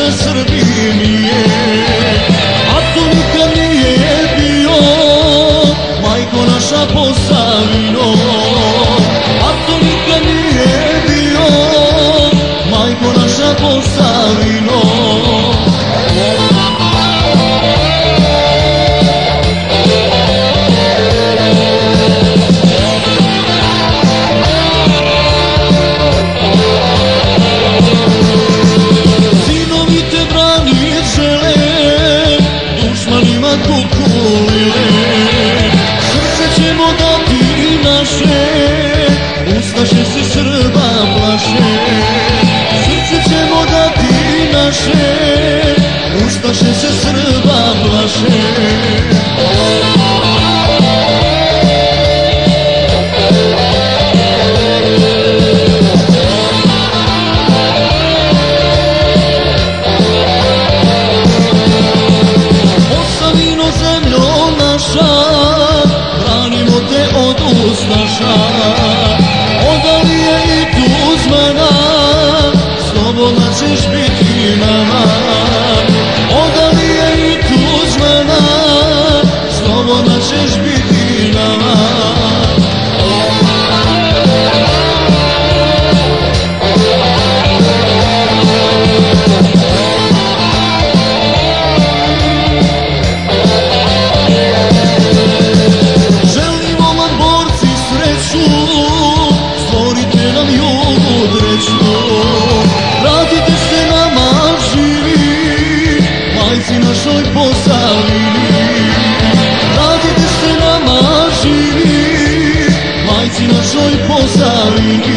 na Srbiji nije, a to nikad nije bio, majko naša Posavino, a to nikad nije bio, majko naša Posavino. Srce ćemo dati naše, ustaše se Srba plaše. Srce ćemo dati naše, ustaše se Srba plaše. Branimo te od ustaša, Odalije i Tuzmana, slobodna ćeš biti nama. Odalije i Tuzmana, slobodna ćeš biti nama. Stvorite nam jugu dreću, vratite se nama živi, majci našoj Posavini. Vratite se nama živi, majci našoj Posavini.